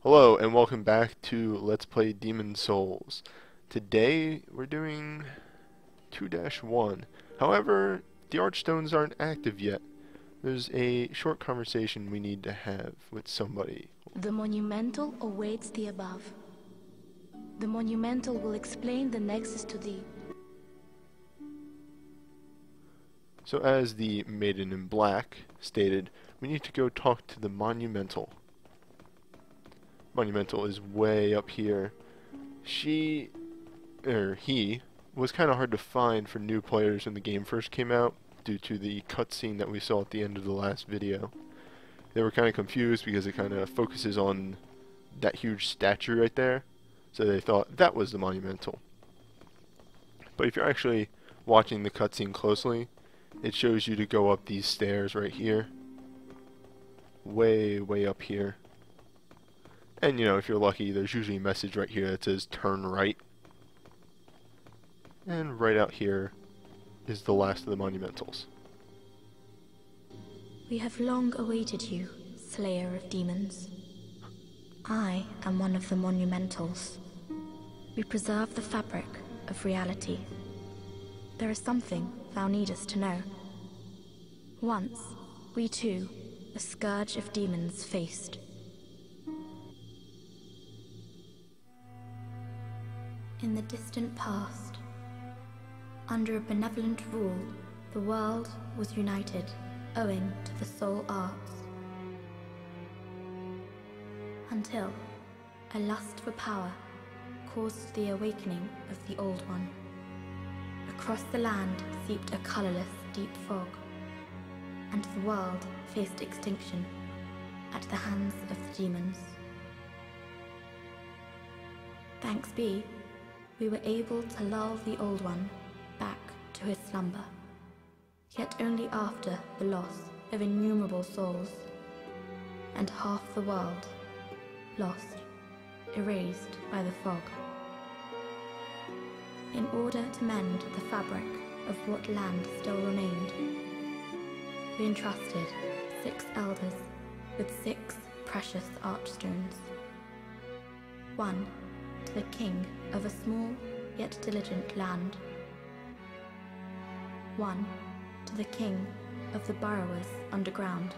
Hello and welcome back to Let's Play Demon Souls. Today we're doing 2-1. However, the Archstones aren't active yet. There's a short conversation we need to have with somebody. The Monumental awaits the above. The Monumental will explain the Nexus to thee. So as the Maiden in Black stated, we need to go talk to the Monumental. Monumental is way up here. He was kind of hard to find for new players when the game first came out due to the cutscene that we saw at the end of the last video. They were kind of confused because it kind of focuses on that huge statue right there, so they thought that was the Monumental. But if you're actually watching the cutscene closely, it shows you to go up these stairs right here. Way up here. And you know, if you're lucky, there's usually a message right here that says turn right. And right out here is the last of the Monumentals. We have long awaited you, Slayer of Demons. I am one of the Monumentals. We preserve the fabric of reality. There is something thou needest to know. Once, we too, a scourge of demons faced. In the distant past, under a benevolent rule, the world was united owing to the soul arts. Until a lust for power caused the awakening of the Old One. Across the land seeped a colorless, deep fog, and the world faced extinction at the hands of the demons. Thanks be, we were able to lull the Old One back to his slumber, yet only after the loss of innumerable souls, and half the world lost, erased by the fog. In order to mend the fabric of what land still remained, we entrusted 6 elders with 6 precious archstones. One to the king of a small yet diligent land. One to the king of the burrowers underground.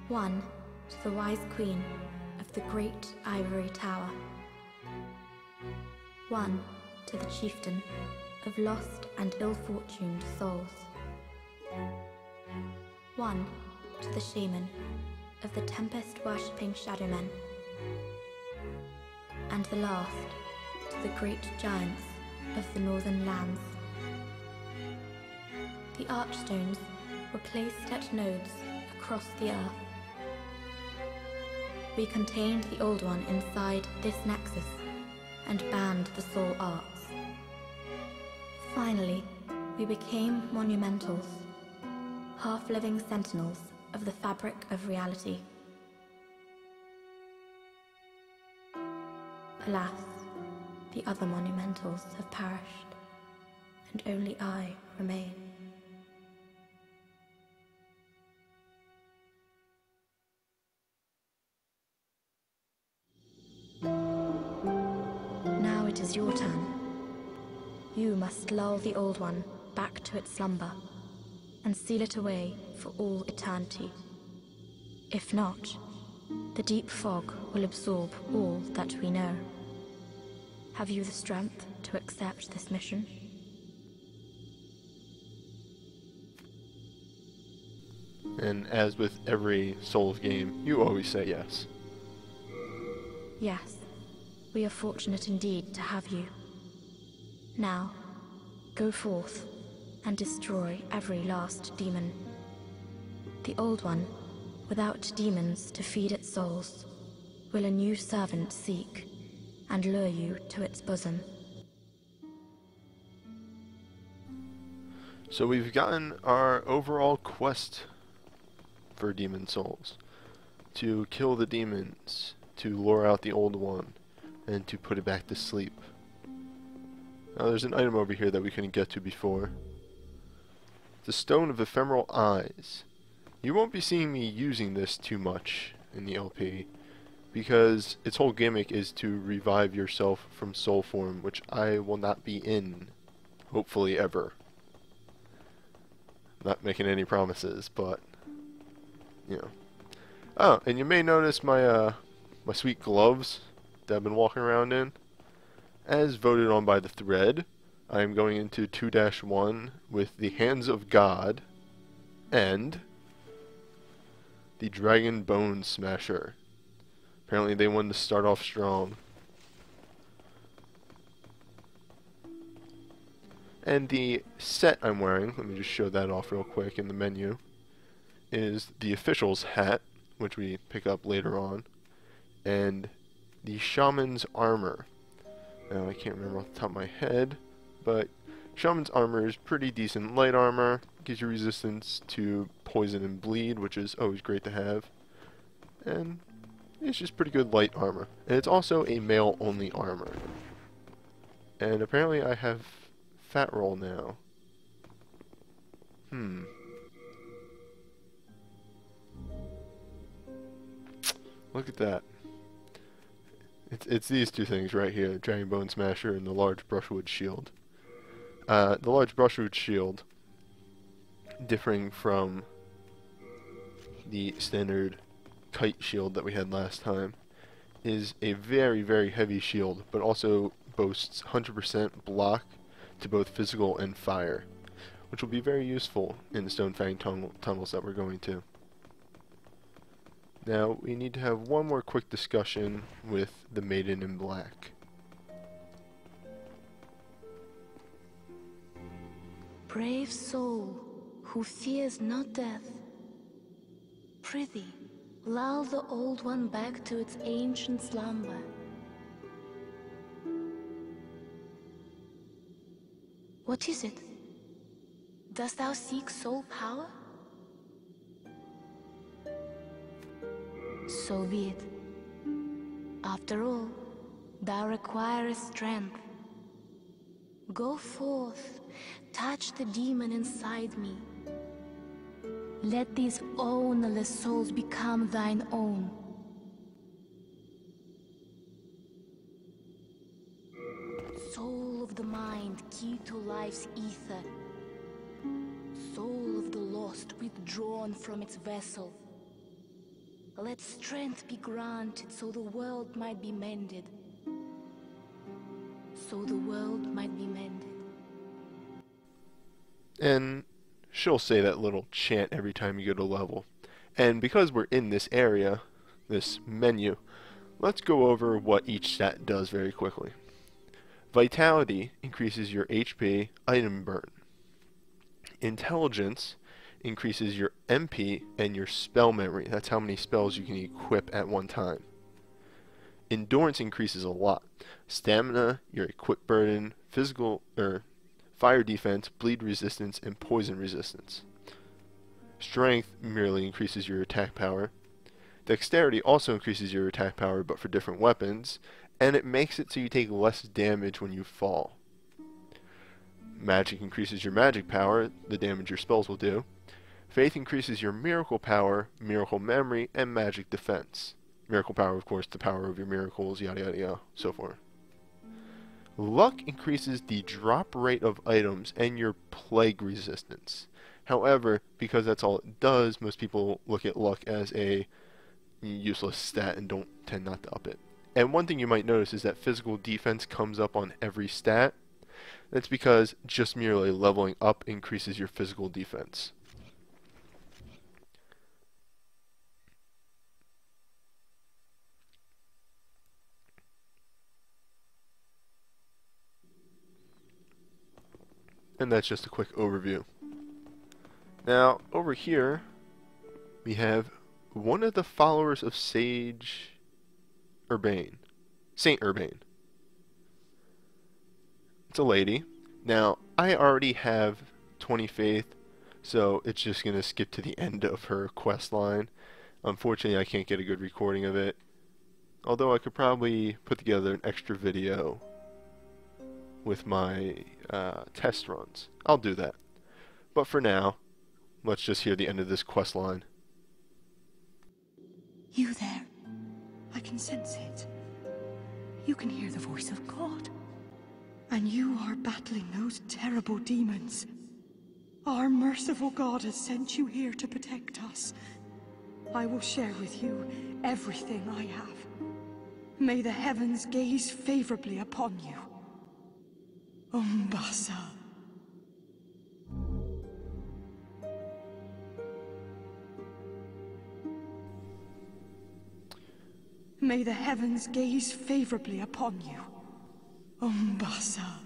One to the wise queen of the great ivory tower. One to the chieftain of lost and ill-fortuned souls. One to the shaman of the tempest-worshipping shadowmen. And the last to the great giants of the northern lands. The archstones were placed at nodes across the earth. We contained the Old One inside this Nexus and banned the soul arts. Finally, we became Monumentals, half-living sentinels of the fabric of reality. Alas, the other Monumentals have perished, and only I remain. Now it is your turn. You must lull the Old One back to its slumber, and seal it away for all eternity. If not, the deep fog will absorb all that we know. Have you the strength to accept this mission? And as with every Souls game, you always say yes. Yes, we are fortunate indeed to have you. Now, go forth and destroy every last demon. The Old One, without demons to feed its souls, will a new servant seek and lure you to its bosom. So we've gotten our overall quest for Demon Souls. To kill the demons, to lure out the Old One, and to put it back to sleep. Now there's an item over here that we couldn't get to before. The Stone of Ephemeral Eyes. You won't be seeing me using this too much in the LP, because its whole gimmick is to revive yourself from soul form, which I will not be in, hopefully ever. Not making any promises, but you know. Oh, and you may notice my my sweet gloves that I've been walking around in. As voted on by the thread, I am going into 2-1 with the Hands of God and the Dragon Bone Smasher. Apparently they wanted to start off strong. And the set I'm wearing, let me just show that off real quick in the menu, is the Official's hat, which we pick up later on, and the Shaman's Armor. Now I can't remember off the top of my head, but Shaman's Armor is pretty decent light armor, gives you resistance to poison and bleed, which is always great to have, and it's just pretty good light armor. And it's also a male-only armor. And apparently I have Fat Roll now. Look at that. It's these two things right here, the Dragon Bone Smasher and the large brushwood shield. The large brushwood shield, differing from the standard kite shield that we had last time, is a very, very heavy shield, but also boasts 100% block to both physical and fire, which will be very useful in the Stonefang tunnels that we're going to. Now, we need to have one more quick discussion with the Maiden in Black. Brave soul, who fears not death, prithee, lull the old one back to its ancient slumber. What is it? Dost thou seek soul power? So be it. After all, thou requirest strength. Go forth, touch the demon inside me. Let these ownerless souls become thine own. Soul of the mind, key to life's ether. Soul of the lost, withdrawn from its vessel. Let strength be granted so the world might be mended. So the world might be mended. And she'll say that little chant every time you go to level. And because we're in this area, this menu, let's go over what each stat does very quickly. Vitality increases your HP item burn. Intelligence increases your MP and your spell memory. That's how many spells you can equip at one time. Endurance increases a lot. Stamina, your equip burden, physical fire defense, bleed resistance, and poison resistance. Strength merely increases your attack power. Dexterity also increases your attack power, but for different weapons, and it makes it so you take less damage when you fall. Magic increases your magic power, the damage your spells will do. Faith increases your miracle power, miracle memory, and magic defense. Miracle power, of course, the power of your miracles, yada yada yada, so forth. Luck increases the drop rate of items and your plague resistance. However, because that's all it does, most people look at luck as a useless stat and don't tend not to up it. And one thing you might notice is that physical defense comes up on every stat. That's because just merely leveling up increases your physical defense. And that's just a quick overview. Now, over here, we have one of the followers of Sage Urbane. Saint Urbane. It's a lady. Now, I already have 20 faith, so it's just going to skip to the end of her quest line. Unfortunately, I can't get a good recording of it. Although I could probably put together an extra video with my test runs. I'll do that. But for now, let's just hear the end of this quest line. You there. I can sense it. You can hear the voice of God. And you are battling those terrible demons. Our merciful God has sent you here to protect us. I will share with you everything I have. May the heavens gaze favorably upon you. Umbasa. May the heavens gaze favorably upon you. Umbasa.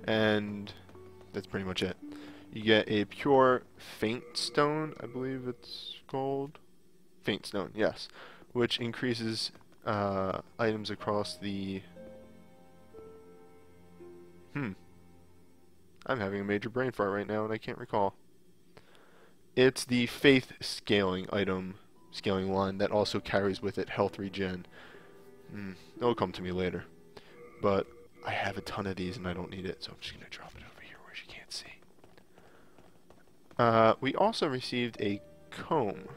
And that's pretty much it. You get a pure faint stone, I believe it's called. Faint stone, yes. Which increases items across the... I'm having a major brain fart right now and I can't recall. It's the faith scaling item, scaling line, that also carries with it health regen. It'll come to me later. But I have a ton of these and I don't need it, so I'm just going to drop it over here where she can't see. We also received a comb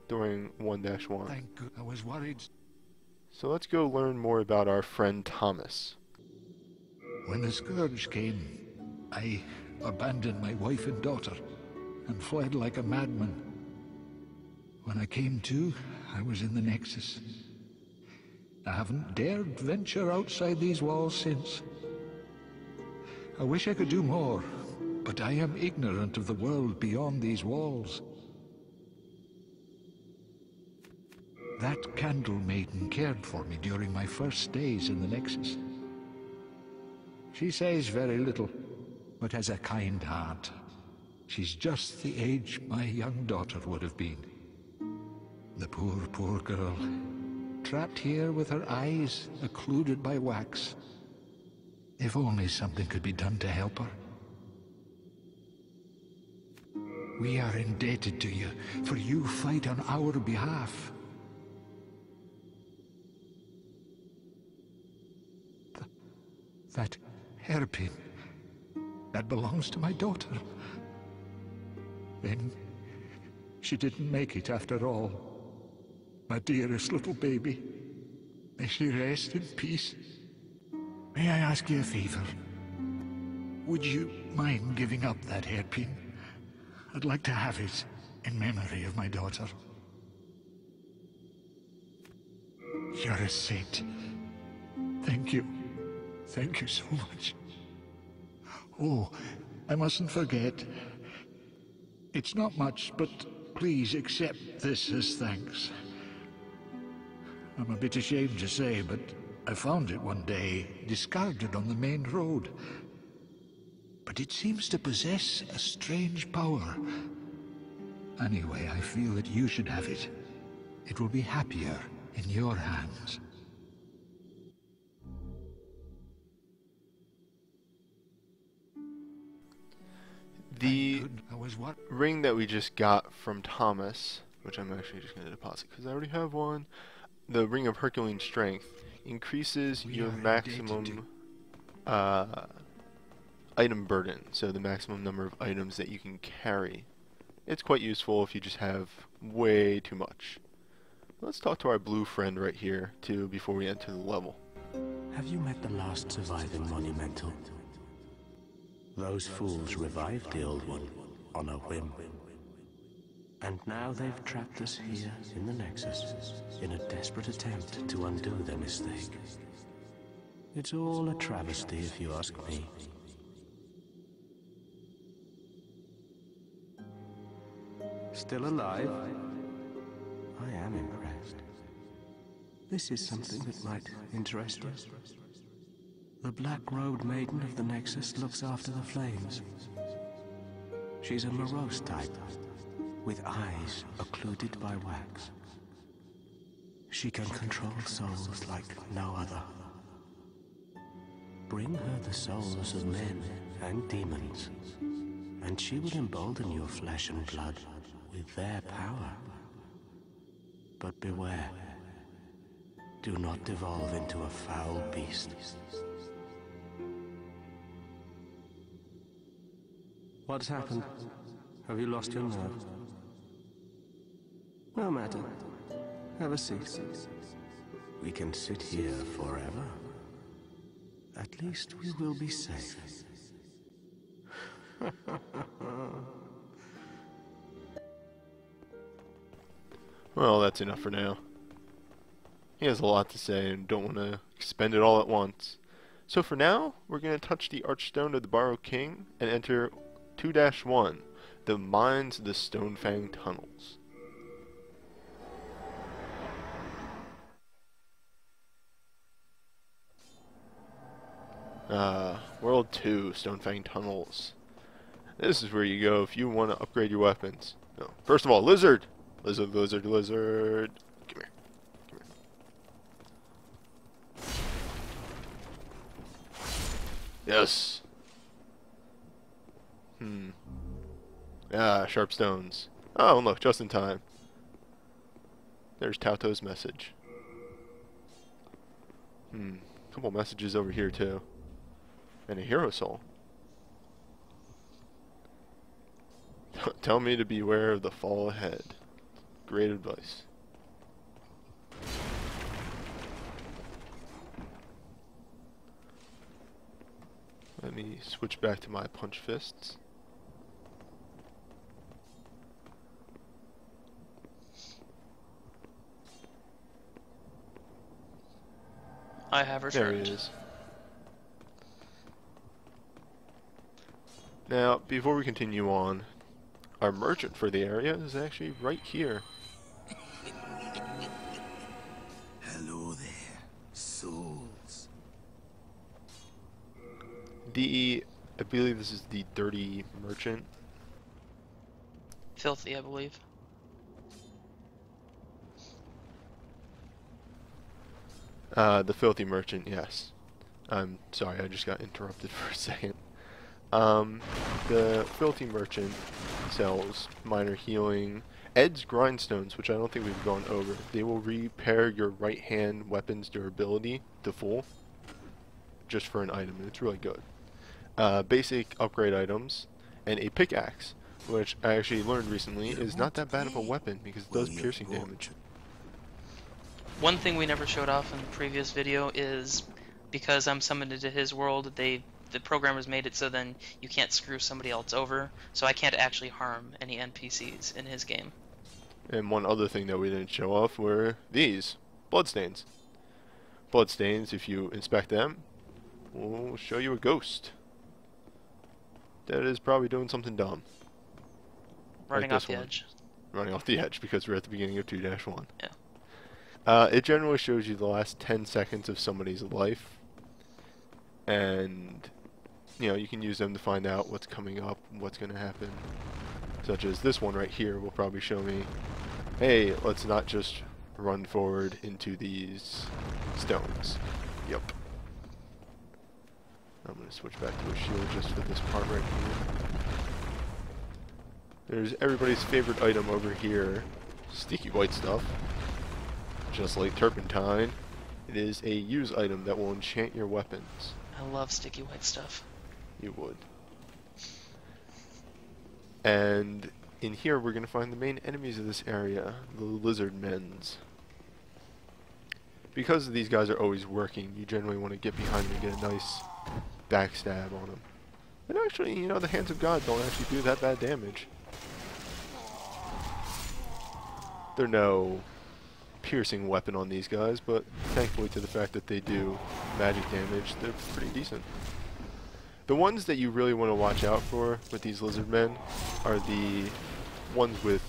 during 1-1. Thank God, I was worried. So let's go learn more about our friend Thomas. When the scourge came, I abandoned my wife and daughter and fled like a madman. When I came to, I was in the Nexus. I haven't dared venture outside these walls since. I wish I could do more, but I am ignorant of the world beyond these walls. That candle maiden cared for me during my first days in the Nexus. She says very little, but has a kind heart. She's just the age my young daughter would have been. The poor, poor girl, trapped here with her eyes occluded by wax. If only something could be done to help her. We are indebted to you, for you fight on our behalf. That hairpin, that belongs to my daughter. Then she didn't make it after all. My dearest little baby. May she rest in peace. May I ask you a favor? Would you mind giving up that hairpin? I'd like to have it in memory of my daughter. You're a saint. Thank you. Thank you so much. Oh, I mustn't forget. It's not much, but please accept this as thanks. I'm a bit ashamed to say, but I found it one day, discarded on the main road. But it seems to possess a strange power. Anyway, I feel that you should have it. It will be happier in your hands. The ring that we just got from Thomas, which I'm actually just going to deposit because I already have one, the Ring of Herculean Strength, increases your maximum item burden, so the maximum number of items that you can carry. It's quite useful if you just have way too much. Let's talk to our blue friend right here, too, before we enter the level. Have you met the last surviving monumental? Those fools revived the old one on a whim. And now they've trapped us here in the Nexus in a desperate attempt to undo their mistake. It's all a travesty if you ask me. Still alive? I am impressed. This is something that might interest you. The black-robed maiden of the Nexus looks after the flames. She's a morose type, with eyes occluded by wax. She can control souls like no other. Bring her the souls of men and demons, and she will embolden your flesh and blood with their power. But beware. Do not devolve into a foul beast. What's happened? Have you lost your nerve? No matter. Have a seat. We can sit here forever. At least we will be safe. Well, that's enough for now. He has a lot to say and don't want to expend it all at once. So for now, we're going to touch the Archstone of the Borrow King and enter 2-1, the Mines of the Stonefang Tunnels. World 2, Stonefang Tunnels. This is where you go if you want to upgrade your weapons. No. First of all, lizard! Lizard, lizard, lizard. Come here. Come here. Yes! Sharp stones. Oh, look, just in time. There's Tauto's message. Couple messages over here, too. And a hero soul. Tell me to beware of the fall ahead. Great advice. Let me switch back to my punch fists. I have returned. There he is. Now, before we continue on, our merchant for the area is actually right here. Hello there, souls. I believe this is the dirty merchant. Filthy, I believe. The filthy merchant, yes. I'm sorry, I just got interrupted for a second. The filthy merchant sells minor healing, Ed's grindstones, which I don't think we've gone over. They will repair your right hand weapon's durability to full, just for an item, and it's really good. Basic upgrade items, and a pickaxe, which I actually learned recently is not that bad of a weapon because it does piercing damage. One thing we never showed off in the previous video is because I'm summoned into his world, the programmers made it so then you can't screw somebody else over, so I can't actually harm any NPCs in his game. And one other thing that we didn't show off were these bloodstains. Bloodstains, if you inspect them, will show you a ghost that is probably doing something dumb. Running like off the one. edge. Running off the edge because we're at the beginning of 2-1. Yeah. It generally shows you the last 10 seconds of somebody's life, and you know, you can use them to find out what's coming up, what's going to happen. Such as this one right here will probably show me, hey, let's not just run forward into these stones. Yep. I'm going to switch back to a shield just for this part right here. There's everybody's favorite item over here, sticky white stuff. Just like turpentine, it is a use item that will enchant your weapons. I love sticky white stuff. You would. And in here we're going to find the main enemies of this area, the lizard men's. Because these guys are always working, you generally want to get behind them and get a nice backstab on them. And actually, you know, the hands of God don't actually do that bad damage. They're no piercing weapon on these guys, but thankfully to the fact that they do magic damage, they're pretty decent. The ones that you really want to watch out for with these lizard men are the ones with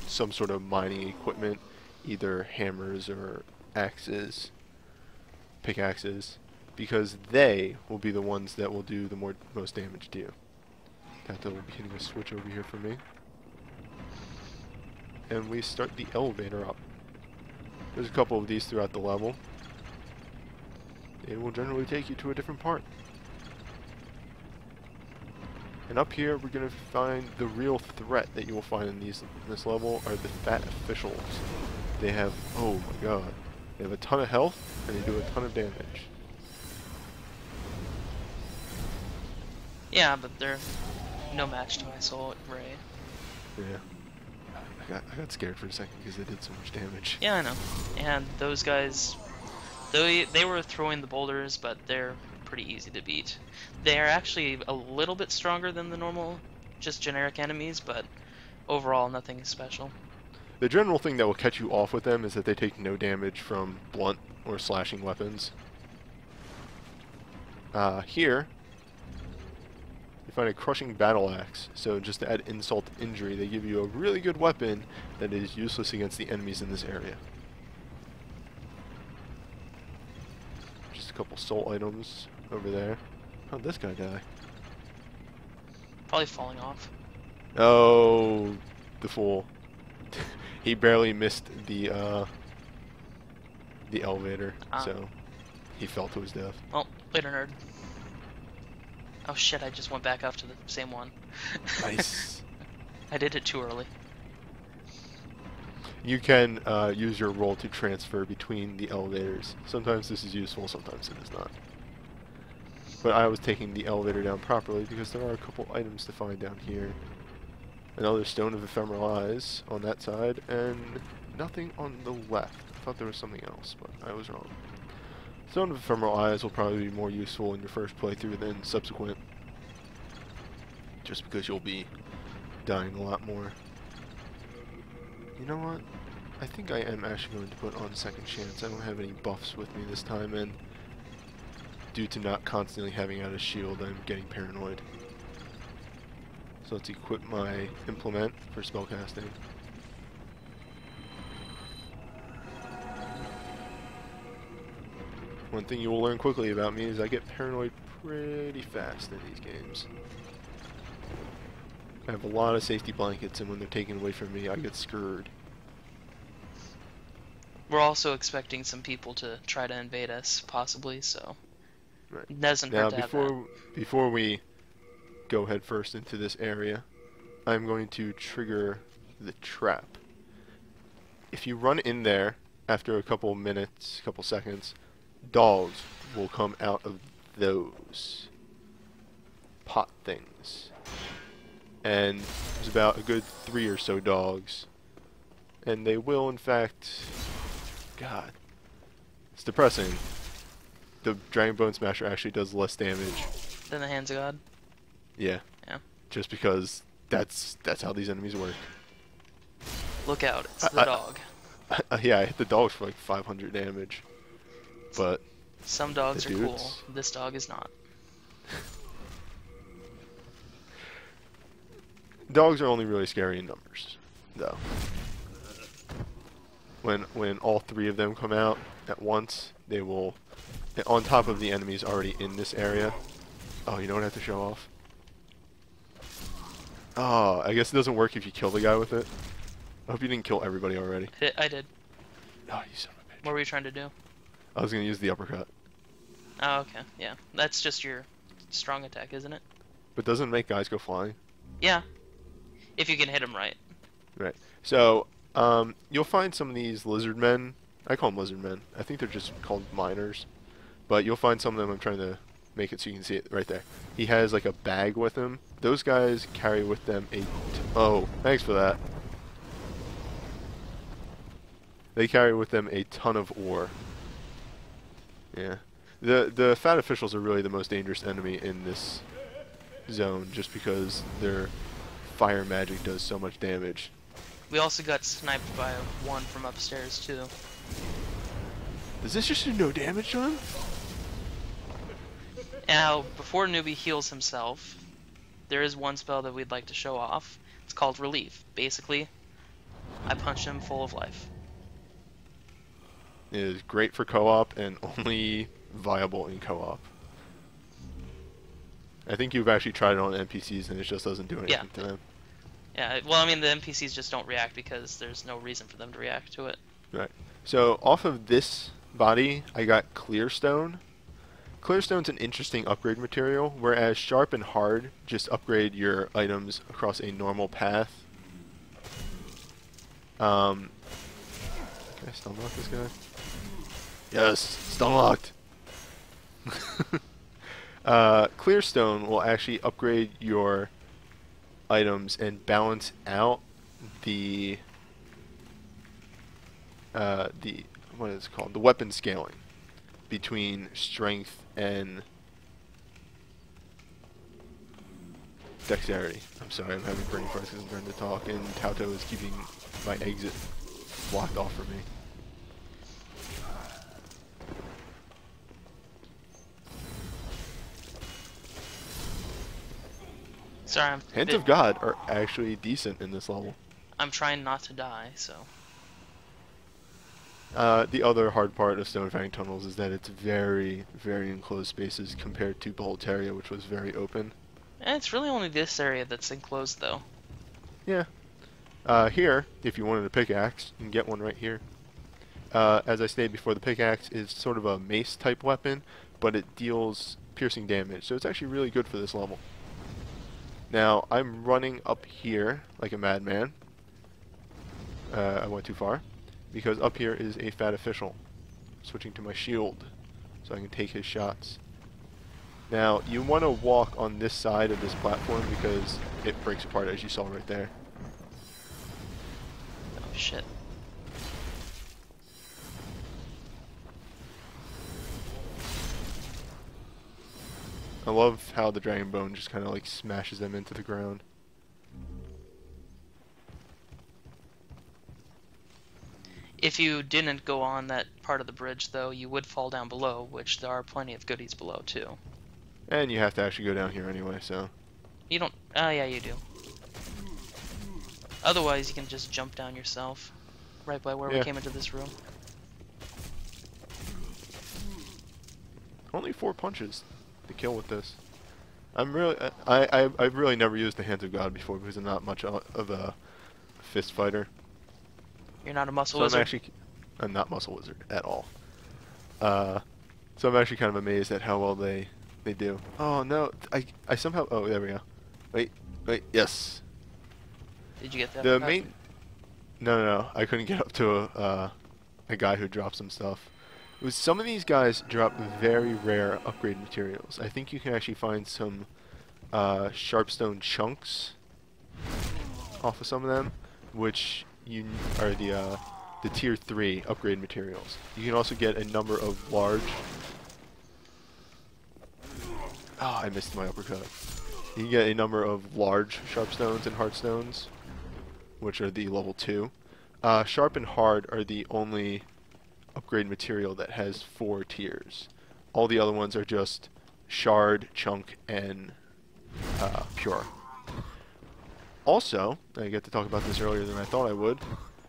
some sort of mining equipment, either hammers or axes, pickaxes, because they will be the ones that will do the most damage to you. That will be hitting a switch over here for me. And we start the elevator up. There's a couple of these throughout the level. It will generally take you to a different part. And up here we're going to find the real threat that you will find in this level are the fat officials. They have, oh my god, they have a ton of health and they do a ton of damage. Yeah, but they're no match to my soul Ray. Yeah. I got scared for a second because they did so much damage. Yeah, I know. And those guys, they were throwing the boulders, but they're pretty easy to beat. They are actually a little bit stronger than the normal, just generic enemies, but overall nothing special. The general thing that will catch you off with them is that they take no damage from blunt or slashing weapons. Here, you find a crushing battle axe. So just to add insult to injury, they give you a really good weapon that is useless against the enemies in this area. Just a couple soul items over there. How'd this guy die? Probably falling off. Oh, the fool. He barely missed the elevator, so he fell to his death. Well, later, nerd. Oh shit, I just went back up to the same one. Nice. I did it too early. You can use your roll to transfer between the elevators. Sometimes this is useful, sometimes it is not. But I was taking the elevator down properly because there are a couple items to find down here. Another Stone of Ephemeral Eyes on that side, and nothing on the left. I thought there was something else, but I was wrong. Stone of Ephemeral Eyes will probably be more useful in your first playthrough than subsequent. Just because you'll be dying a lot more. You know what? I think I am actually going to put on Second Chance. I don't have any buffs with me this time, and due to not constantly having out a shield, I'm getting paranoid. So let's equip my implement for spellcasting. One thing you will learn quickly about me is I get paranoid pretty fast in these games. I have a lot of safety blankets, and when they're taken away from me, I get screwed. We're also expecting some people to try to invade us, possibly, so Right. it doesn't Now, hurt to have that. before we go head first into this area, I'm going to trigger the trap. If you run in there after a couple minutes, couple seconds, dogs will come out of those pot things. And there's about a good 3 or so dogs. And they will, in fact... God. It's depressing. The Dragon Bone Smasher actually does less damage. Then the Hands of God? Yeah. Yeah. Just because that's how these enemies work. Look out, it's the dog. Yeah, I hit the dogs for like 500 damage. But Some dogs are the cool. dudes- This dog is not. dogs are only really scary in numbers, though. When all 3 of them come out at once, they will, on top of the enemies already in this area. Oh, you know what I have to show off? Oh, I guess it doesn't work if you kill the guy with it. I hope you didn't kill everybody already. I did. Oh, you son of a bitch. What were you trying to do? I was going to use the uppercut. Oh, okay. Yeah. That's just your strong attack, isn't it? But doesn't it make guys go flying? Yeah. If you can hit him right. Right. So, you'll find some of these lizard men. I call them lizard men. I think they're just called miners. But you'll find some of them. I'm trying to make it so you can see it right there. He has like a bag with him. Those guys carry with them a... Oh, thanks for that. They carry with them a ton of ore. Yeah. The fat officials are really the most dangerous enemy in this zone, just because their fire magic does so much damage. We also got sniped by one from upstairs, too. Does this just do no damage to him? Now, before Newbie heals himself, there is one spell that we'd like to show off. It's called Relief. Basically, I punch him full of life. It is great for co-op and only viable in co-op. I think you've actually tried it on NPCs and it just doesn't do anything to them. Yeah, well, I mean, the NPCs just don't react because there's no reason for them to react to it. Right. So, off of this body, I got Clearstone. Clearstone's an interesting upgrade material, whereas Sharp and Hard just upgrade your items across a normal path. Can I stun lock this guy? Yes, stun locked. Clearstone will actually upgrade your items and balance out the what is it called? The weapon scaling between strength and dexterity. I'm sorry, I'm having brain farts because I'm trying to talk, and Tauto is keeping my exit blocked off for me. Sorry, Hands of God are actually decent in this level. I'm trying not to die, so. The other hard part of Stonefang Tunnels is that it's very, very enclosed spaces compared to Boletaria, which was very open. And it's really only this area that's enclosed, though. Yeah. Here, if you wanted a pickaxe, you can get one right here. As I stated before, the pickaxe is sort of a mace-type weapon, but it deals piercing damage, so it's actually really good for this level. Now, I'm running up here like a madman. I went too far. Because up here is a fat official. Switching to my shield, so I can take his shots. Now, you want to walk on this side of this platform because it breaks apart, as you saw right there. Oh shit. I love how the Dragon Bone just kind of like smashes them into the ground. If you didn't go on that part of the bridge, though, you would fall down below, which there are plenty of goodies below, too. And you have to actually go down here anyway, so... You don't... Oh, yeah, you do. Otherwise, you can just jump down yourself, right by where we came into this room. Only 4 punches to kill with this. I'm really... I've really never used the Hands of God before because I'm not much of a fist fighter. You're not a muscle wizard? I'm not muscle wizard at all. So I'm actually kind of amazed at how well they do. Oh no, I somehow, oh there we go. Wait, yes. Did you get that? The main, no, I couldn't get up to a guy who dropped some stuff. It was some of these guys drop very rare upgrade materials. I think you can actually find some sharpstone chunks off of some of them, which are the tier 3 upgrade materials. You can also get a number of large... Oh, I missed my uppercut. You can get a number of large sharpstones and hardstones, which are the level 2. Sharp and hard are the only upgrade material that has 4 tiers. All the other ones are just shard, chunk, and pure. Also, I get to talk about this earlier than I thought I would.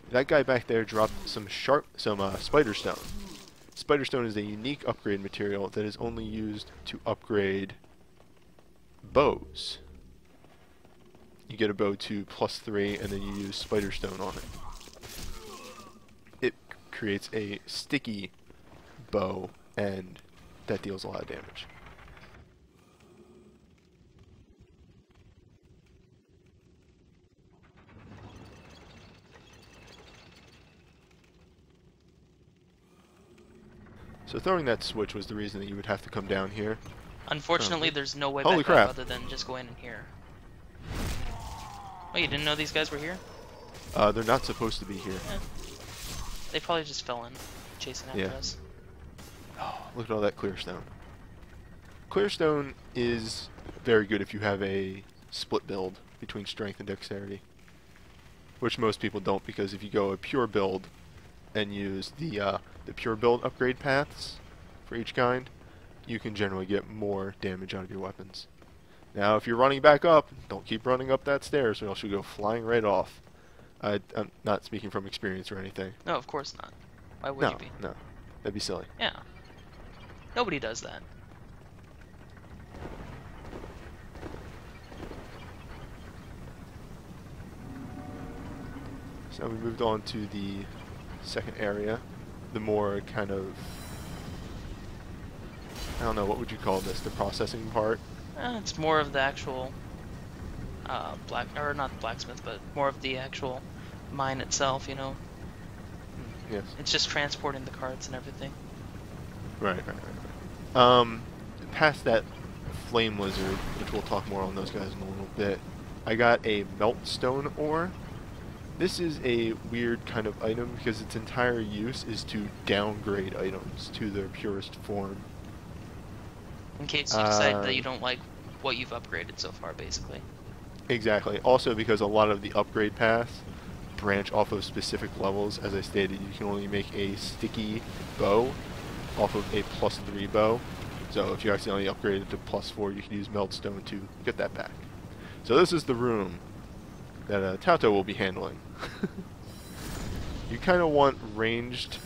That guy back there dropped some spider stone. Spider stone is a unique upgrade material that is only used to upgrade bows. You get a bow to +3, and then you use spider stone on it. It creates a sticky bow, and that deals a lot of damage. So throwing that switch was the reason that you would have to come down here. Unfortunately, there's no way Holy back crap. up other than just going in here. Oh, you didn't know these guys were here? They're not supposed to be here. Yeah. They probably just fell in, chasing after us. Oh, look at all that clear stone. Clear stone is very good if you have a split build between strength and dexterity, which most people don't, because if you go a pure build and use the pure build upgrade paths for each kind, you can generally get more damage out of your weapons. Now, if you're running back up, don't keep running up that stairs, or else you'll go flying right off. I'm not speaking from experience or anything. No, of course not. Why would you be? No, that'd be silly. Yeah. Nobody does that. So we moved on to the second area, the more kind of, I don't know, what would you call this, the processing part? It's more of the actual not blacksmith, but more of the actual mine itself, you know. Yes. It's just transporting the carts and everything. Right. Past that flame lizard, which we'll talk more on those guys in a little bit, I got a meltstone ore, This is a weird kind of item because its entire use is to downgrade items to their purest form. In case you decide that you don't like what you've upgraded so far, basically. Exactly. Also because a lot of the upgrade paths branch off of specific levels. As I stated, you can only make a sticky bow off of a +3 bow. So if you accidentally upgrade it to +4, you can use Meltstone to get that back. So this is the room that Tauto will be handling. You kind of want ranged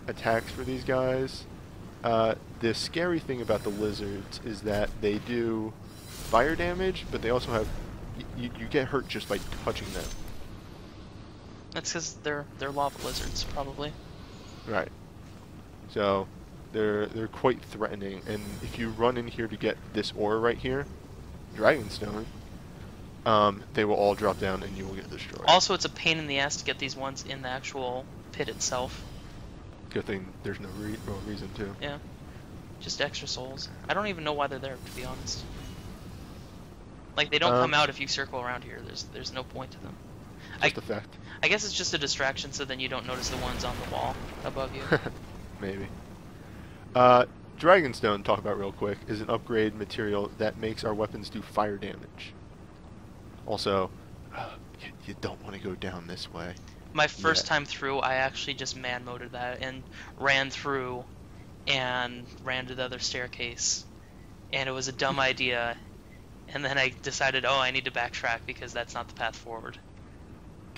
attacks for these guys. The scary thing about the lizards is that they do fire damage, but they also have... You get hurt just by touching them. That's because they're lava lizards, probably. Right. So they're quite threatening, and if you run in here to get this ore right here, Dragonstone, they will all drop down and you will get destroyed. Also, it's a pain in the ass to get these ones in the actual pit itself. Good thing there's no reason to. Yeah. Just extra souls. I don't even know why they're there, to be honest. Like, they don't come out if you circle around here. There's no point to them. Just a fact. I guess it's just a distraction so then you don't notice the ones on the wall above you. Maybe. Dragonstone, talk about real quick, is an upgrade material that makes our weapons do fire damage. Also, you don't want to go down this way. My first time through, I actually just man-moded that and ran through and ran to the other staircase. And it was a dumb idea. And then I decided, oh, I need to backtrack because that's not the path forward.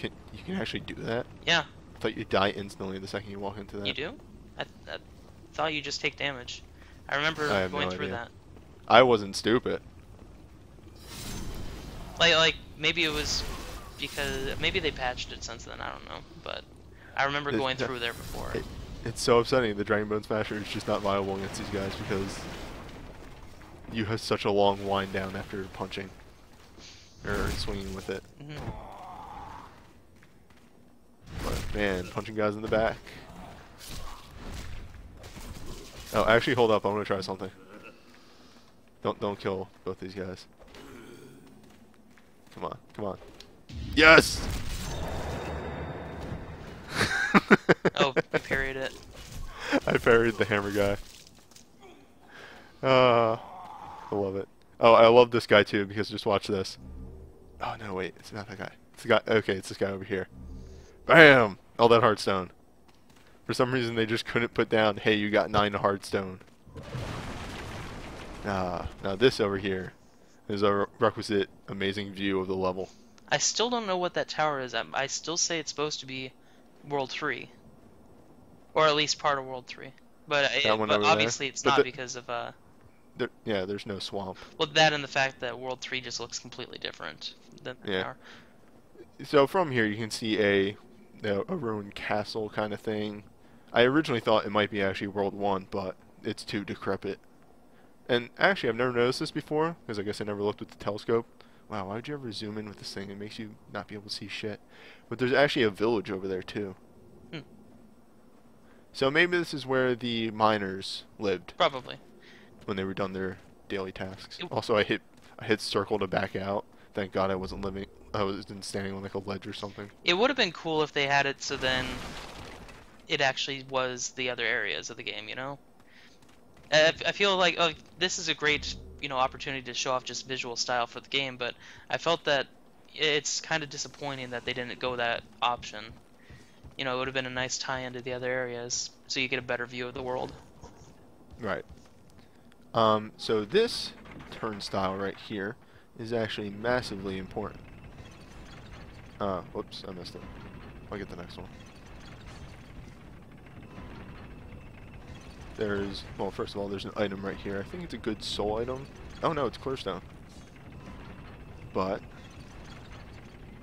You can actually do that? Yeah. I thought you die instantly the second you walk into that. You do? I thought you just take damage. I remember going through that. I wasn't stupid. Like maybe it was because maybe they patched it since then. I don't know, but I remember going through there before. It's so upsetting. The Dragonbone Smasher is just not viable against these guys because you have such a long wind down after punching or swinging with it. But man, punching guys in the back. Oh, actually, hold up. I want to try something. Don't kill both these guys. Come on, come on. Yes! Oh, you parried it. I parried the hammer guy. I love it. Oh, I love this guy too because just watch this. Oh no, wait, it's not that guy. It's the guy. Okay, it's this guy over here. Bam! All that hardstone. For some reason, they just couldn't put down, hey, you got 9 hardstone. Now this over here is a requisite amazing view of the level. I still don't know what that tower is. I still say it's supposed to be World 3. Or at least part of World 3. But, but obviously it's not because of... yeah, there's no swamp. Well, that and the fact that World 3 just looks completely different than the tower. So from here you can see a ruined castle kind of thing. I originally thought it might be actually World 1, but it's too decrepit. And actually, I've never noticed this before, because I guess I never looked with the telescope. Wow, why would you ever zoom in with this thing? It makes you not be able to see shit. But there's actually a village over there, too. So maybe this is where the miners lived. Probably. When they were done their daily tasks. Also, I hit circle to back out. Thank God I wasn't standing on like a ledge or something. It would have been cool if they had it so then it actually was the other areas of the game, you know? I feel like this is a great, opportunity to show off just visual style for the game, but I felt that it's kind of disappointing that they didn't go that option. It would have been a nice tie-in to the other areas, so you get a better view of the world. Right. So this turnstile right here is actually massively important. Whoops, I missed it. I'll get the next one. Well, first of all, there's an item right here. I think it's a good soul item. Oh no, it's clearstone. But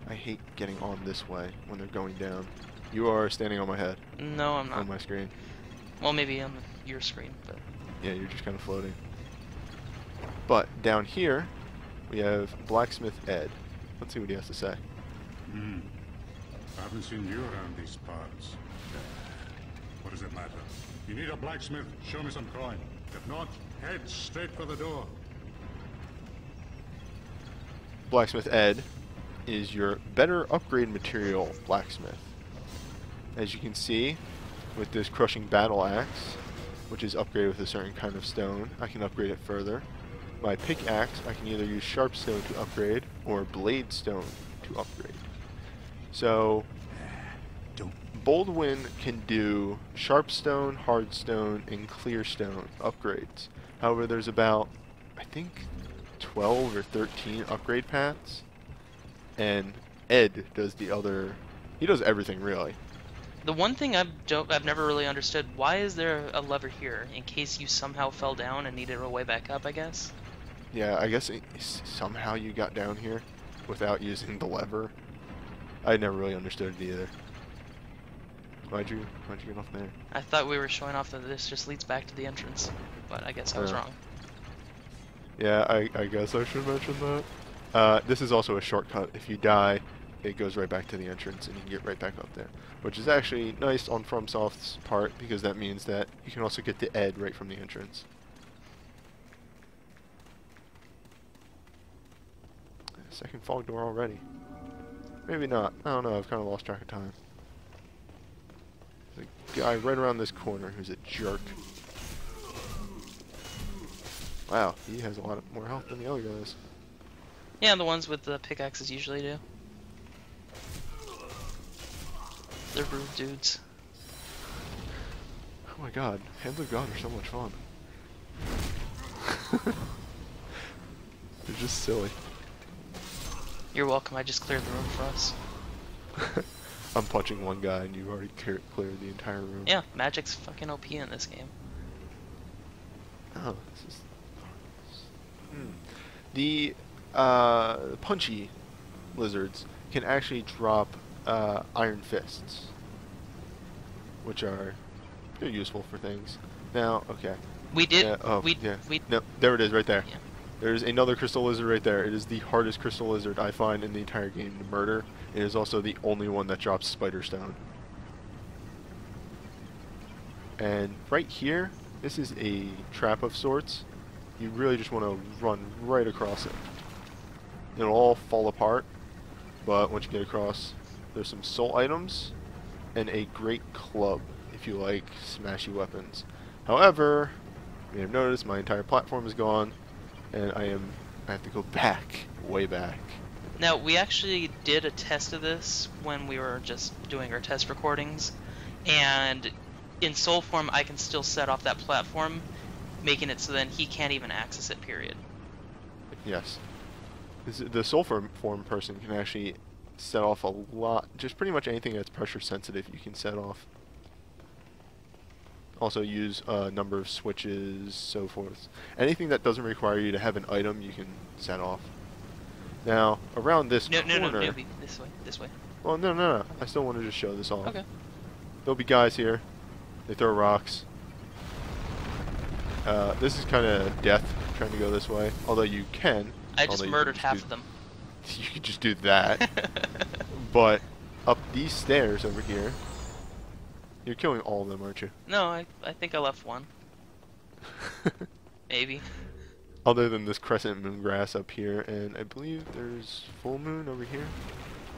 I hate getting on this way when they're going down. You are standing on my head. No, I'm not. On my screen. Well, maybe on your screen, but... Yeah, you're just kind of floating. But down here, we have Blacksmith Ed. Let's see what he has to say. I haven't seen you around these parts. What does it matter? You need a blacksmith, show me some coin. If not, head straight for the door. Blacksmith Ed is your better upgrade material blacksmith. As you can see, with this crushing battle axe, which is upgraded with a certain kind of stone, I can upgrade it further. My pickaxe, I can either use sharp stone to upgrade or blade stone to upgrade. So, Boldwind can do sharp stone, hard stone, and clear stone upgrades. However, there's about, I think, 12 or 13 upgrade paths, and Ed does the other. He does everything really. The one thing I've never really understood, why is there a lever here in case you somehow fell down and needed a way back up, I guess? Yeah, I guess somehow you got down here without using the lever. I never really understood it either. Why'd you get off there? I thought we were showing off that this just leads back to the entrance, but I guess I was wrong. Yeah, I guess I should mention that. This is also a shortcut. If you die, it goes right back to the entrance and you can get right back up there. Which is actually nice on FromSoft's part, because that means that you can also get to Ed right from the entrance. Second fog door already. Maybe not. I don't know, I've kind of lost track of time. There's a guy right around this corner who's a jerk. Wow, he has a lot more health than the other guys. Yeah, the ones with the pickaxes usually do. They're rude dudes. Oh my god, Hands of God are so much fun. They're just silly. You're welcome, I just cleared the room for us. I'm punching one guy and you've already cleared the entire room. Yeah, magic's fucking OP in this game. Oh, this is... The punchy lizards can actually drop iron fists, which are they're useful for things. Now, okay. We did. No, there it is, right there. Yeah. There's another crystal lizard right there. It is the hardest crystal lizard I find in the entire game to murder. It is also the only one that drops spider stone. And right here, this is a trap of sorts. You really just want to run right across it. It'll all fall apart, but once you get across, there's some soul items and a great club if you like smashy weapons. However, you may have noticed my entire platform is gone, and I have to go back, way back. Now, we actually did a test of this when we were just doing our test recordings, and in soul form I can still set off that platform, making it so then he can't even access it, period. Yes. The soul form person can actually set off a lot, just pretty much anything that's pressure sensitive you can set off. Also use a number of switches, so forth. Anything that doesn't require you to have an item you can set off. Now, around this corner... No, this way. Well, no. I still want to just show this off. Okay. There'll be guys here. They throw rocks. This is kind of death, trying to go this way. Although you can. I just murdered half of them. You could just do that. But up these stairs over here, you're killing all of them, aren't you? No, I think I left one. Maybe. Other than this crescent moon grass up here, and I believe there's full moon over here.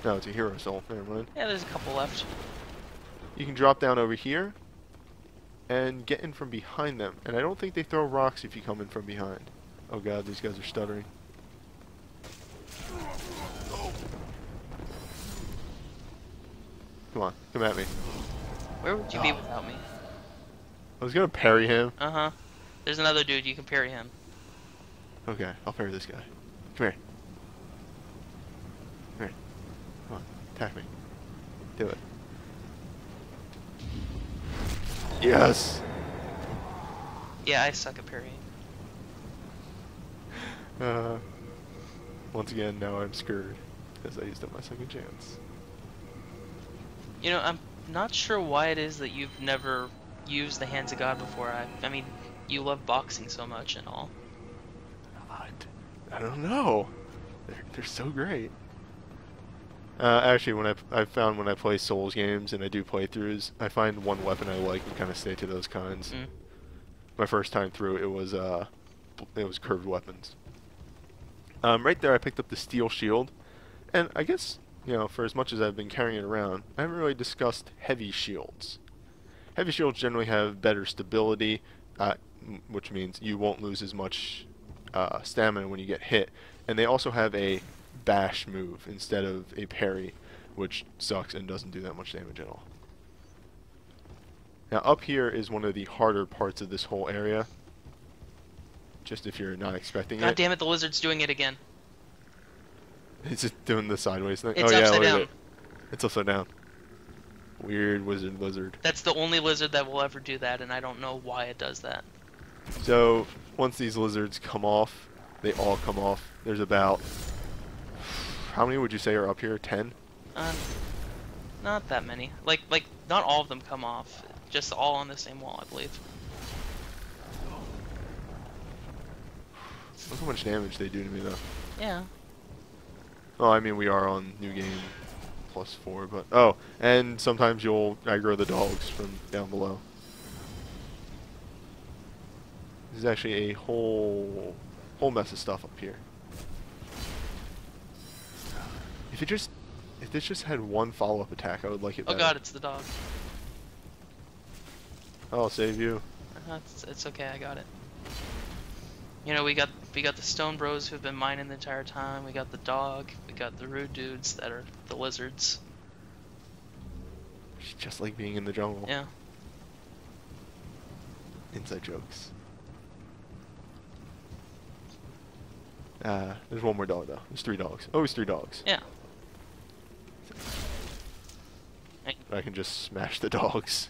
No, it's a hero soul. Never mind. Yeah, there's a couple left. You can drop down over here and get in from behind them. And I don't think they throw rocks if you come in from behind. Oh god, these guys are stuttering. Come on, come at me. Where would you be without me? I was gonna parry him. Uh-huh. There's another dude, you can parry him. Okay, I'll parry this guy. Come here. Come here. Come on, attack me. Do it. Yes! Yeah, I suck at parrying. Once again, now I'm screwed, because I used up my second chance. You know, I'm not sure why it is that you've never used the Hands of God before. I mean, you love boxing so much and all. I don't know. They're so great. Actually, when I found when I play Souls games and I do playthroughs, I find one weapon I like and kind of stay to those kinds. Mm. My first time through, it was curved weapons. Right there, I picked up the steel shield, And I guess, you know, for as much as I've been carrying it around, I haven't really discussed heavy shields. Heavy shields generally have better stability, which means you won't lose as much stamina when you get hit. And they also have a bash move instead of a parry, which sucks and doesn't do that much damage at all. Now up here is one of the harder parts of this whole area. Just if you're not expecting God it. damn it, the lizard's doing it again. Is it doing the sideways thing? It's oh yeah, upside look at down. it. It's upside down. Weird wizard lizard. That's the only lizard that will ever do that, and I don't know why it does that. So once these lizards come off, they all come off. There's about, how many would you say are up here? 10? Not that many. Like not all of them come off. Just all on the same wall, I believe. Look how much damage they do to me though. Yeah. Oh, I mean we are on new game +4, but oh, and sometimes you'll aggro the dogs from down below. There's actually a whole mess of stuff up here. If this just had one follow-up attack, I would like it Oh better. god, it's the dog. I'll save you. It's okay, I got it. You know, we got the stone bros who've been mining the entire time. We got the dog. We got the rude dudes that are the lizards. It's just like being in the jungle. Yeah. Inside jokes. There's one more dog though. There's 3 dogs. Always 3 dogs. Yeah. I can just smash the dogs.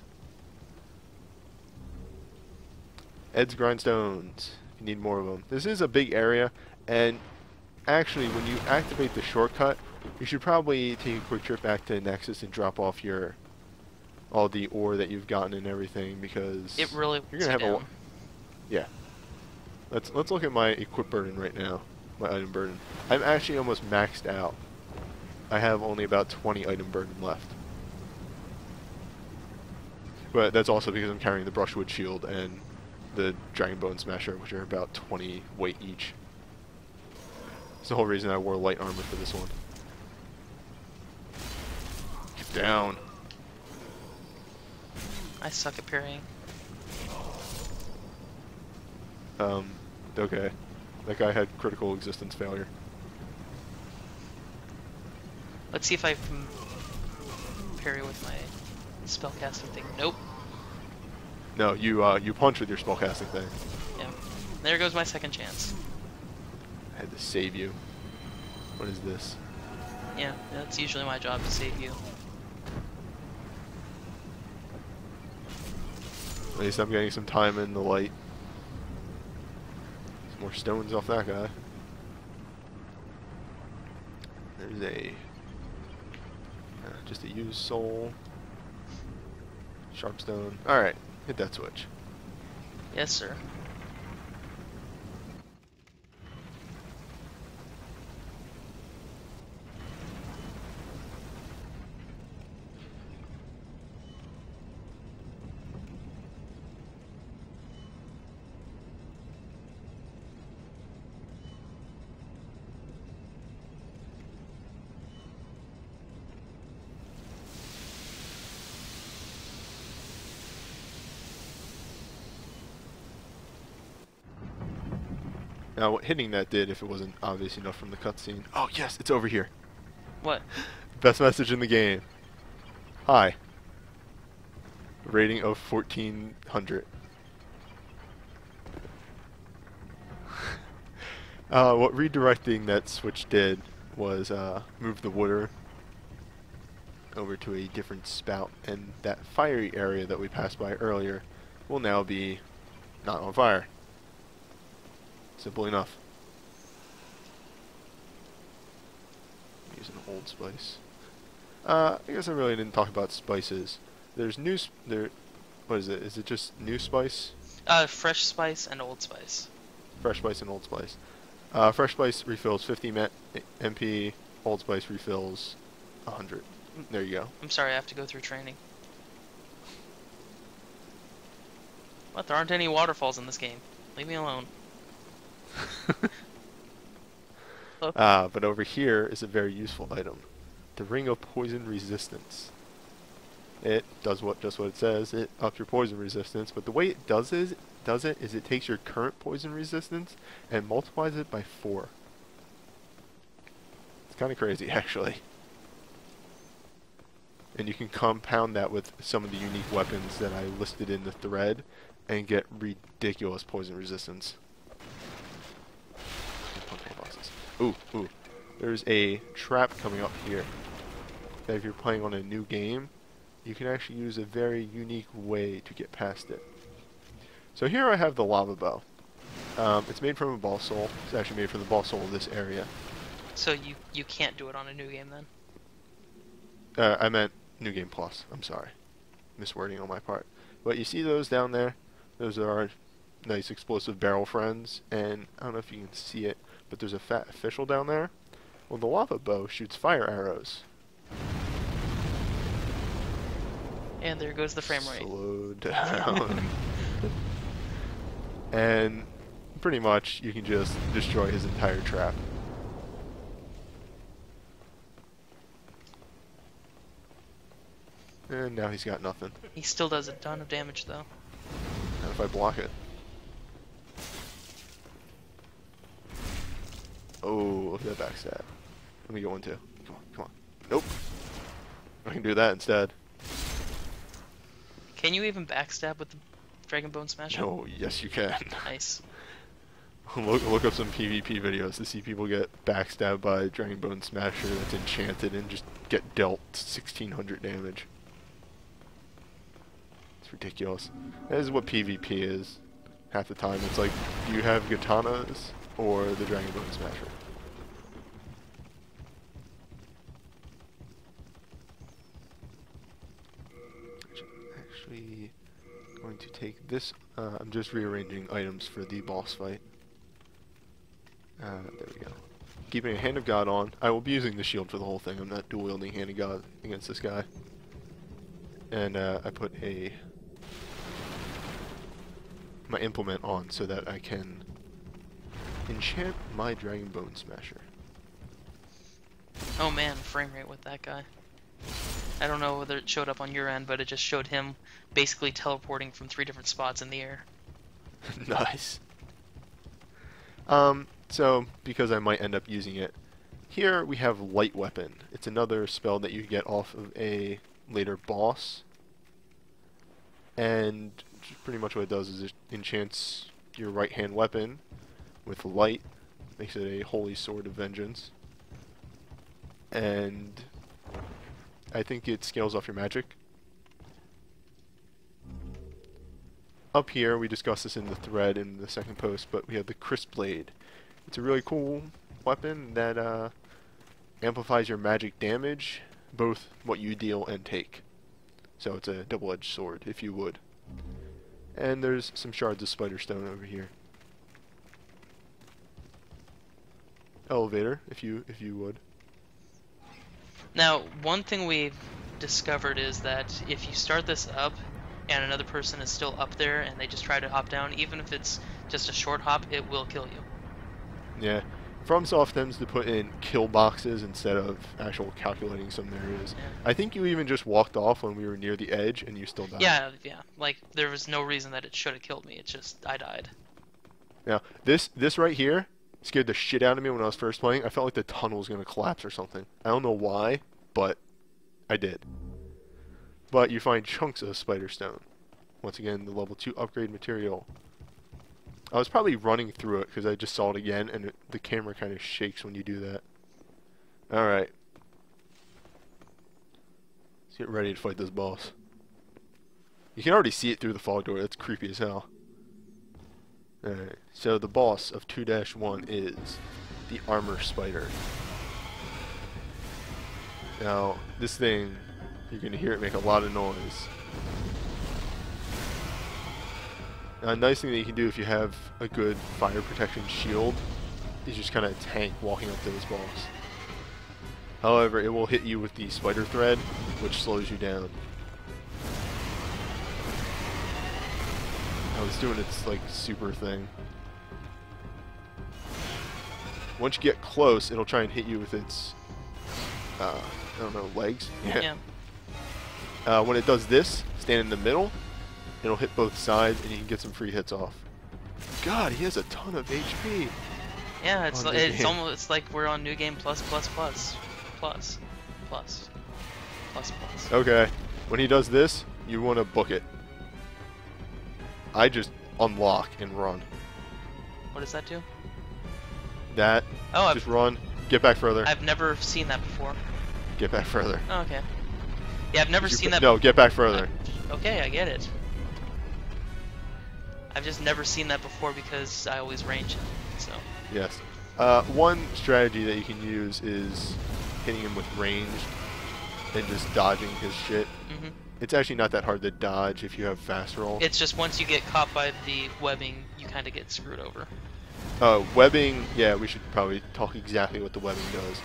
Ed's grindstones. You need more of them. This is a big area, and actually, when you activate the shortcut, you should probably take a quick trip back to Nexus and drop off all the ore that you've gotten and everything, because It really you're gonna have down. yeah. Let's look at my equip burden right now. My item burden. I'm actually almost maxed out. I have only about 20 item burden left. But that's also because I'm carrying the brushwood shield and the dragon bone smasher, which are about 20 weight each. That's the whole reason I wore light armor for this one. Get down. I suck at parrying. Okay. That guy had critical existence failure. Let's see if I can parry with my spellcasting thing. Nope. No, you punch with your spellcasting thing. Yeah. There goes my second chance. I had to save you. What is this? Yeah, that's usually my job to save you. At least I'm getting some time in the light. Some more stones off that guy. There's just a used soul. Sharpstone. Alright, hit that switch. Yes, sir. Now, what hitting that did, if it wasn't obvious enough from the cutscene. Oh, yes, it's over here. What? Best message in the game. Hi. Rating of 1400. What redirecting that switch did was move the water over to a different spout, and that fiery area that we passed by earlier will now be not on fire. Simple enough. Use an old spice. I guess I really didn't talk about spices. There's what is it? Is it just new spice? Fresh spice and old spice. Fresh spice and old spice. Fresh spice refills 50 MP. Old spice refills 100. There you go. I'm sorry, I have to go through training. What? There aren't any waterfalls in this game. Leave me alone. But over here is a very useful item. The Ring of Poison Resistance. It does just what it says. It ups your poison resistance, but the way it does it is it takes your current poison resistance and multiplies it by 4. It's kind of crazy, actually. And you can compound that with some of the unique weapons that I listed in the thread and get ridiculous poison resistance. Ooh, ooh. There's a trap coming up here that if you're playing on a new game, you can actually use a very unique way to get past it. So here I have the lava bow. It's made from a boss soul. It's actually made from the boss soul of this area. So you can't do it on a new game then? I meant New Game Plus. I'm sorry. Miswording on my part. But you see those down there? Those are our nice explosive barrel friends. And I don't know if you can see it, but there's a fat official down there. Well, the lava bow shoots fire arrows. And there goes the frame rate. Slow down. And pretty much you can just destroy his entire trap. And now he's got nothing. He still does a ton of damage though. And if I block it. Oh, look at that backstab. Let me get one too. Come on, come on. Nope. I can do that instead. Can you even backstab with the Dragon Bone Smasher? Oh, yes you can. Nice. Look up some PvP videos to see people get backstabbed by Dragon Bone Smasher that's enchanted and just get dealt 1600 damage. It's ridiculous. That is what PvP is. Half the time it's like, do you have katanas or the Dragon Bone Smasher? Actually, going to take this. I'm just rearranging items for the boss fight. There we go. Keeping a Hand of God on. I will be using the shield for the whole thing. I'm not dual wielding Hand of God against this guy. And I put my implement on so that I can enchant my Dragon Bone Smasher. Oh man, frame rate with that guy. I don't know whether it showed up on your end, but it just showed him basically teleporting from 3 different spots in the air. Nice. So, because I might end up using it, here we have Light Weapon. It's another spell that you get off of a later boss. And pretty much what it does is it enchants your right hand weapon with light, makes it a holy sword of vengeance. And I think it scales off your magic. Up here, we discussed this in the thread in the second post, but we have the Crisp Blade. It's a really cool weapon that amplifies your magic damage, both what you deal and take. So it's a double-edged sword, if you would. And there's some shards of spider stone over here. Elevator, if you would. Now, one thing we've discovered is that if you start this up and another person is still up there and they just try to hop down, even if it's just a short hop, it will kill you. Yeah. FromSoft tends to put in kill boxes instead of actual calculating some areas. Yeah. I think you even just walked off when we were near the edge and you still died. Yeah. Like, there was no reason that it should have killed me. It's just, I died. Now, this right here scared the shit out of me when I was first playing. I felt like the tunnel was going to collapse or something. I don't know why, but I did. But you find chunks of spider stone. Once again, the level 2 upgrade material. I was probably running through it because I just saw it again, and the camera kind of shakes when you do that. Alright. Let's get ready to fight this boss. You can already see it through the fog door. That's creepy as hell. Alright, so the boss of 2-1 is the Armor Spider. Now, this thing, you're going to hear it make a lot of noise. Now, a nice thing that you can do if you have a good fire protection shield is just kind of tank walking up to this boss. However, it will hit you with the spider thread, which slows you down. Now it's doing its like super thing. Once you get close, it'll try and hit you with its, I don't know, legs? Yeah. When it does this, stand in the middle, it'll hit both sides, and you can get some free hits off. God, he has a ton of HP. Yeah, it's on like, New Game. it's like we're on New Game plus plus plus plus plus plus plus. Okay, when he does this, you want to book it. I just unlock and run. What does that do? That, Oh, just run, get back further, I've never seen that before. get back further. Oh, okay. Yeah, I've never seen that. No, get back further. Okay, I get it. I've just never seen that before because I always range him. So. Yes. One strategy that you can use is hitting him with ranged and just dodging his shit. Mhm. It's actually not that hard to dodge if you have fast roll. It's just once you get caught by the webbing, you kind of get screwed over. Webbing, yeah, we should probably talk exactly what the webbing does.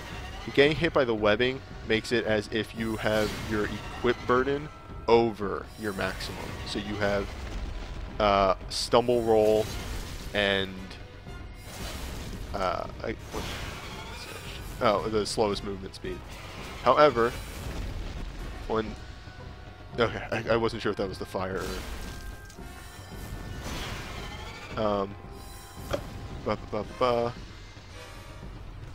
Getting hit by the webbing makes it as if you have your equip burden over your maximum. So you have stumble roll and the slowest movement speed. However, when I wasn't sure if that was the fire or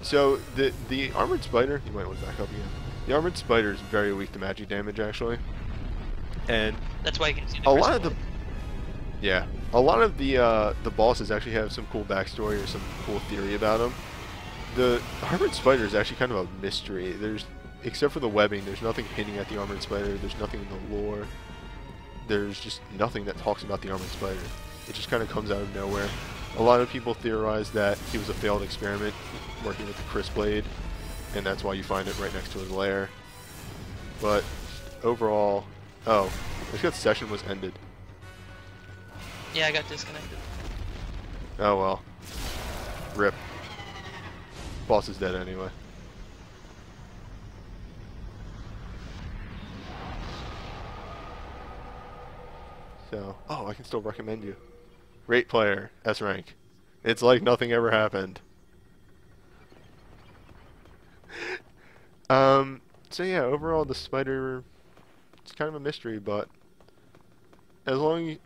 So the armored spider, you might want to back up again. The armored spider is very weak to magic damage actually, and That's why you can see the a lot of crystal. a lot of the bosses actually have some cool backstory or some cool theory about them. The armored spider is actually kind of a mystery. Except for the webbing, there's nothing hinting at the armored spider. There's nothing in the lore. There's just nothing that talks about the armored spider. It just kind of comes out of nowhere. A lot of people theorize that he was a failed experiment working with the Chris Blade, and that's why you find it right next to his lair. But overall, oh, this guy's session was ended. Yeah, I got disconnected. Oh well. Rip. Boss is dead anyway. So, oh, I can still recommend you. Great player, S rank. It's like nothing ever happened. So yeah, overall the spider, it's kind of a mystery, but as long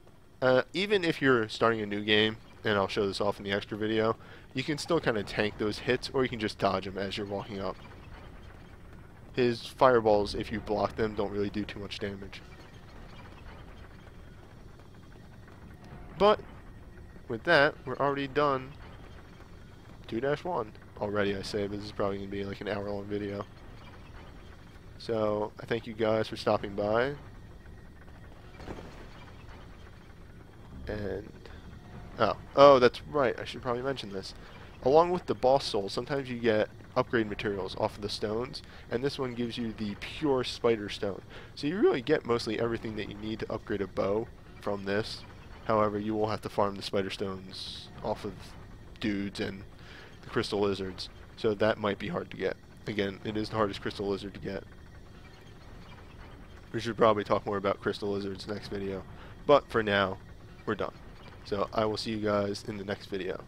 even if you're starting a new game, and I'll show this off in the extra video, you can still kind of tank those hits, or you can just dodge them as you're walking up. His fireballs, if you block them, don't really do too much damage. But with that, we're already done 2-1 already, I say, but this is probably going to be like an hour-long video. So, I thank you guys for stopping by. And, oh, that's right, I should probably mention this. Along with the boss souls, sometimes you get upgrade materials off of the stones, and this one gives you the pure spider stone. So you really get mostly everything that you need to upgrade a bow from this. However, you will have to farm the spider stones off of dudes and the crystal lizards, so that might be hard to get. Again, it is the hardest crystal lizard to get. We should probably talk more about crystal lizards next video, but for now, we're done. So I will see you guys in the next video.